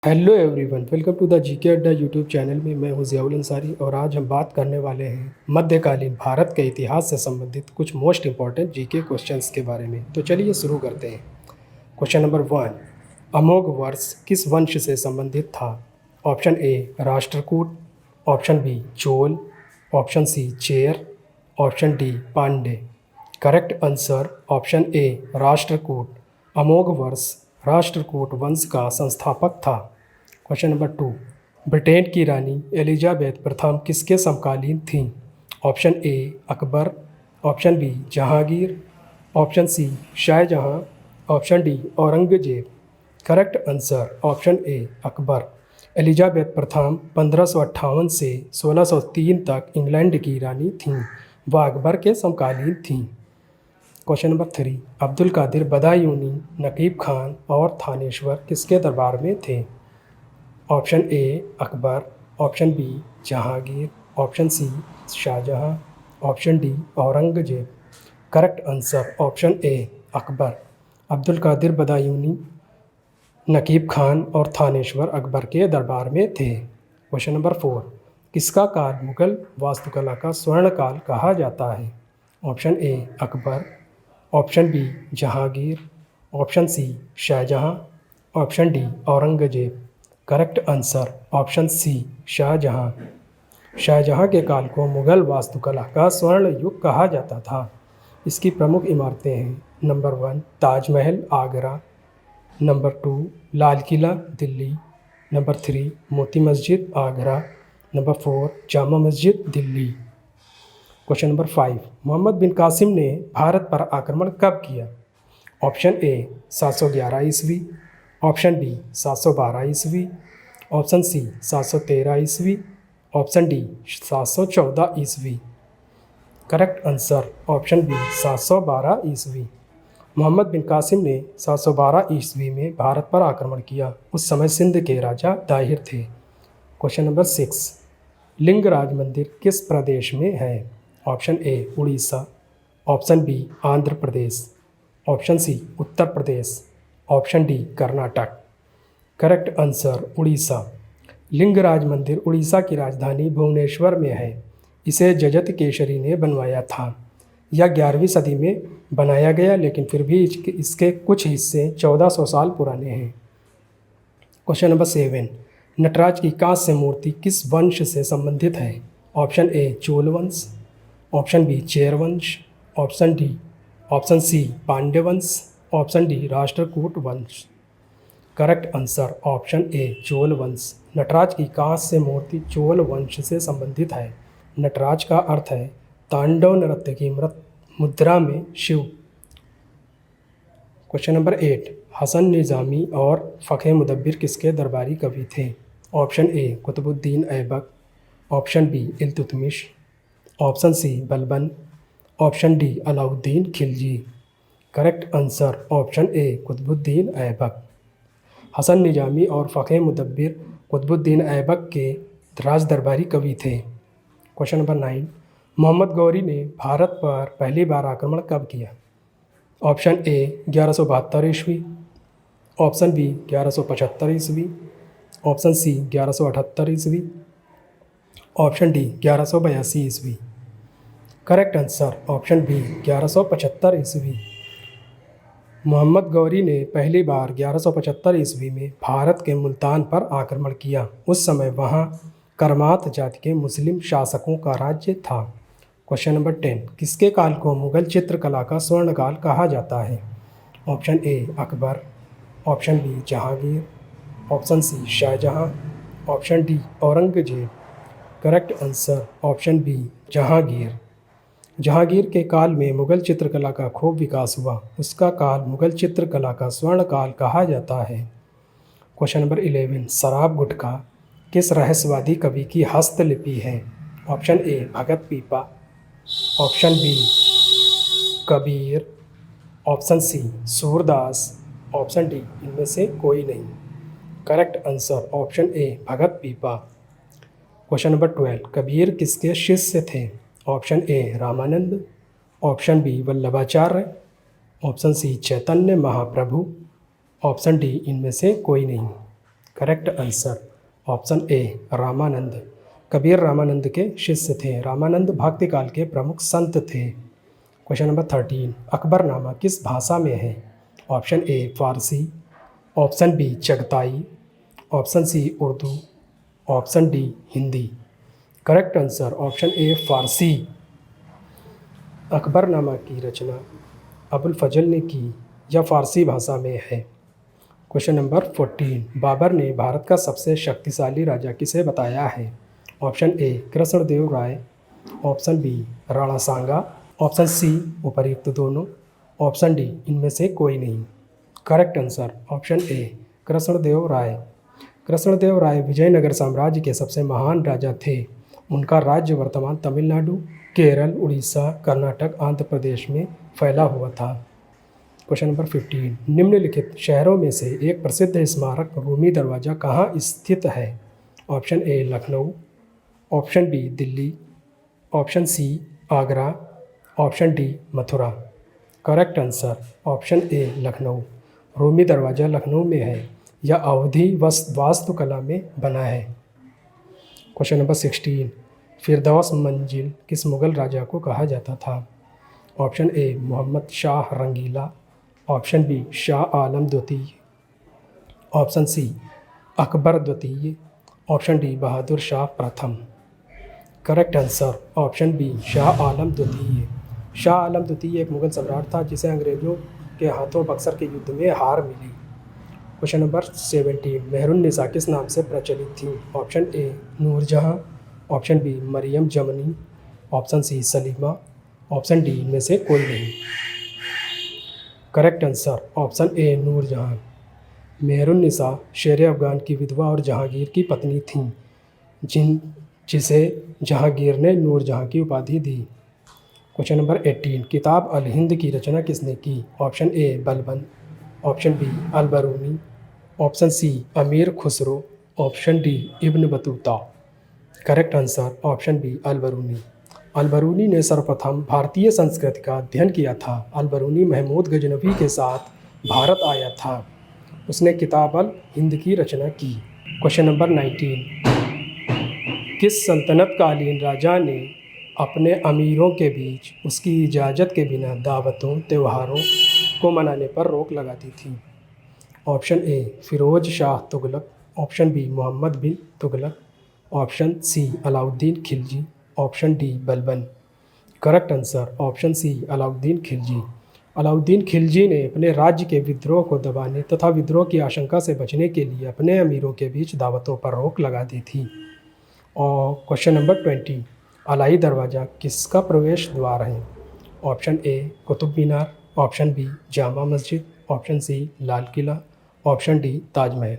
Hello everyone, welcome to the GK Adda YouTube channel में। मैं हूं ज़ियाउल अंसारी और आज हम बात करने वाले हैं मध्यकालीन भारत के इतिहास से संबंधित कुछ मोस्ट इंपॉर्टेंट जीके क्वेश्चंस के बारे में। तो चलिए शुरू करते हैं। क्वेश्चन नंबर 1, अमोघ वर्ष किस वंश से संबंधित था? Option A Rashtrakuta, option B Chola, option C Chera, option D Pandya. Correct answer option A Rashtrakuta. Amoghavarsha Rashtrakuta वंश का संस्थापक था। क्वेश्चन नंबर 2, ब्रिटेन की रानी एलिजाबेथ प्रथम किसके समकालीन थीं? Option A Akbar, option B Jahangir, option C Shahjahan, option D Aurangzeb. Correct answer option A Akbar. Elizabeth प्रथम 1558 से 1603 तक इंग्लैंड की रानी थीं। वह अकबर के समकालीन थीं। क्वेश्चन नंबर 3, अब्दुल कादिर बदायूनी नकीब खान और थानेश्वर किसके दरबार में थे? Option A Akbar, option B Jahangir, option C Shahjahan, option D Aurangzeb. Correct answer option A Akbar. Abdul Qadir Badauni Naqib Khan और थानेश्वर अकबर के दरबार में थे। क्वेश्चन नंबर 4, किसका काल मुगल वास्तुकला का स्वर्ण काल कहा जाता है? Option A Akbar, option B Jahangir, option C Shahjahan, option D Aurangzeb. Correct answer option C Shahjahan. Shahjahan के काल को मुगल वास्तुकला का स्वर्ण युग कहा जाता था। इसकी प्रमुख इमारतें हैं number 1 Taj Mahal Agra, number 2 Lal Qila Delhi, number 3 Moti Masjid Agra, number 4 Jama Masjid Delhi. Question number 5, Mohammad बिन कासिम ने भारत पर आक्रमण कब किया? ऑप्शन ए 711 ईस्वी, ऑप्शन बी 712 ईस्वी, ऑप्शन सी 713 ईस्वी, ऑप्शन डी 714 ईस्वी। करेक्ट आंसर ऑप्शन बी 712 ईस्वी। मोहम्मद बिन कासिम ने 712 ईस्वी में भारत पर आक्रमण किया। उस समय सिंध के राजा दाहिर थे। क्वेश्चन नंबर 6, लिंगराज मंदिर किस प्रदेश में है? Option A Orissa, option B Andhra Pradesh, option C Uttar Pradesh, option D Karnataka. Correct answer Orissa. Lingaraj मंदिर उड़ीसा की राजधानी भुवनेश्वर में है। इसे जजत केसरी ने बनवाया था। यह 11वीं सदी में बनाया गया, लेकिन फिर भी इसके कुछ हिस्से 1400 साल पुराने हैं। क्वेश्चन नंबर 7, नटराज की कांस्य मूर्ति किस वंश से संबंधित है? ऑप्शन ए चोल वंश, ऑप्शन बी चेर वंश, ऑप्शन सी पांड्य वंश, ऑप्शन डी राष्ट्रकूट वंश। करेक्ट आंसर ऑप्शन ए चोल वंश। नटराज की कांस्य मूर्ति चोल वंश से संबंधित है। नटराज का अर्थ है तांडव नृत्य की मुद्रा में शिव। क्वेश्चन नंबर 8, हसन निज़ामी और फ़ख़्र मुदब्बिर किसके दरबारी कवि थे? Option A Qutbuddin Aibak, option B Iltutmish, option C Balban, option D Alauddin Khilji. Correct answer option A Qutbuddin Aibak. Hasan Nizami और फ़ख़्र मुदब्बिर कुतुबुद्दीन ऐबक के राज दरबारी कवि थे। क्वेश्चन नंबर 9, मोहम्मद गौरी ने भारत पर पहली बार आक्रमण कब किया? ऑप्शन ए 1172 ईस्वी, ऑप्शन बी 1175 ईस्वी, ऑप्शन सी 1178 ईस्वी, ऑप्शन डी 1182 ईस्वी। करेक्ट आंसर ऑप्शन बी 1175 ईस्वी। मोहम्मद गौरी ने पहली बार 1175 ईस्वी में भारत के मुल्तान पर आक्रमण किया। उस समय वहाँ करमात जाति के मुस्लिम शासकों का राज्य था। क्वेश्चन नंबर 10, किसके काल को मुगल चित्रकला का स्वर्ण काल कहा जाता है? Option A Akbar, option B Jahangir, option C Shahjahan, option D Aurangzeb. Correct answer option B Jahangir. Jahangir के काल में मुगल चित्रकला का खूब विकास हुआ। उसका काल मुगल चित्रकला का स्वर्ण काल कहा जाता है। क्वेश्चन नंबर 11, शराब गुटखा किस रहस्यवादी कवि की हस्तलिपि है? Option A Bhagat Pipa, option B Kabir, option C Surdas, option D इनमें से कोई नहीं। Correct answer option A Bhagat Pipa. Question number 12, Kabir किसके शिष्य थे? Option A Ramanand, option B Vallabhacharya, option C Chaitanya Mahaprabhu, option D इनमें से कोई नहीं। Correct answer option A Ramanand. Kabir Ramanand के शिष्य थे। रामानंद भक्ति काल के प्रमुख संत थे। क्वेश्चन नंबर 13, अकबरनामा किस भाषा में है? Option A Farsi, option B Chagatai, option C Urdu, option D Hindi. Correct answer option A Farsi. Akbarnama की रचना अबुल फजल ने की। यह फारसी भाषा में है। क्वेश्चन नंबर 14, बाबर ने भारत का सबसे शक्तिशाली राजा किसे बताया है? Option A Krishnadeva Raya, option B Rana Sanga, option C उपर्युक्त दोनों, ऑप्शन डी इनमें से कोई नहीं। Correct answer option A Krishnadeva Raya. Krishnadeva Raya Vijayanagar साम्राज्य के सबसे महान राजा थे। उनका राज्य वर्तमान तमिलनाडु, केरल, उड़ीसा, कर्नाटक, आंध्र प्रदेश में फैला हुआ था। क्वेश्चन नंबर 15, निम्नलिखित शहरों में से एक प्रसिद्ध स्मारक रूमी दरवाज़ा कहाँ स्थित है? Option A Lucknow, option B Delhi, option C Agra, option D Mathura. Correct answer option A Lucknow. Rumi दरवाज़ा लखनऊ में है। यह अवधी वास्तुकला में बना है। क्वेश्चन नंबर 16, फिरदौस मंजिल किस मुग़ल राजा को कहा जाता था? Option A Mohammad Shah Rangila, option B Shah Alam द्वितीय, ऑप्शन सी अकबर द्वितीय, ऑप्शन डी बहादुर शाह प्रथम। Correct answer option B Shah Alam द्वितीय। शाह आलम द्वितीय एक मुग़ल सम्राट था जिसे अंग्रेज़ों के हाथों बक्सर के युद्ध में हार मिली। क्वेश्चन नंबर 17, मेहरुन्निसा किस नाम से प्रचलित थी? Option A Noorjahan, option B Mariam Zamani, option C Salima, option D इनमें से कोई नहीं। Correct answer option A Noorjahan. Mehrunnisa Sher Afghan की विधवा और जहांगीर की पत्नी थीं, जिसे जहांगीर ने नूरजहाँ की उपाधि दी। क्वेश्चन नंबर 18, किताब अल हिंद की रचना किसने की? Option A Balban, option B Al Biruni, option C Amir Khusro, option D Ibn Battuta. Correct answer option B Al Biruni. Al Biruni ने सर्वप्रथम भारतीय संस्कृति का अध्ययन किया था। अल बरूनी महमूद गजनवी के साथ भारत आया था। उसने किताब अल हिंद की रचना की। क्वेश्चन नंबर 19, किस सल्तनत कालीन राजा ने अपने अमीरों के बीच उसकी इजाज़त के बिना दावतों त्योहारों को मनाने पर रोक लगा दी थी? Option A Firoz Shah Tughlaq, option B Mohammad bin Tughlaq, option C Alauddin Khilji, option D Balban. Correct answer option C Alauddin Khilji. Alauddin Khilji ने अपने राज्य के विद्रोह को दबाने तथा विद्रोह की आशंका से बचने के लिए अपने अमीरों के बीच दावतों पर रोक लगा दी थी। और क्वेश्चन नंबर 20, अलाई दरवाज़ा किसका प्रवेश द्वार है? Option A Qutub Minar, option B Jama Masjid, option C Lal Qila, option D Taj Mahal.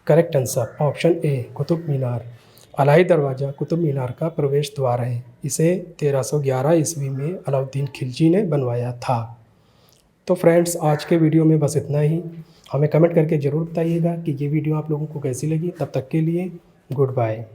Correct answer option A Qutub Minar. Alai Darwaza Qutub मीनार का प्रवेश द्वार है। इसे 1311 ईस्वी में अलाउद्दीन खिलजी ने बनवाया था। तो फ्रेंड्स आज के वीडियो में बस इतना ही। हमें कमेंट करके ज़रूर बताइएगा कि ये वीडियो आप लोगों को कैसी लगी। तब तक के लिए गुड बाय।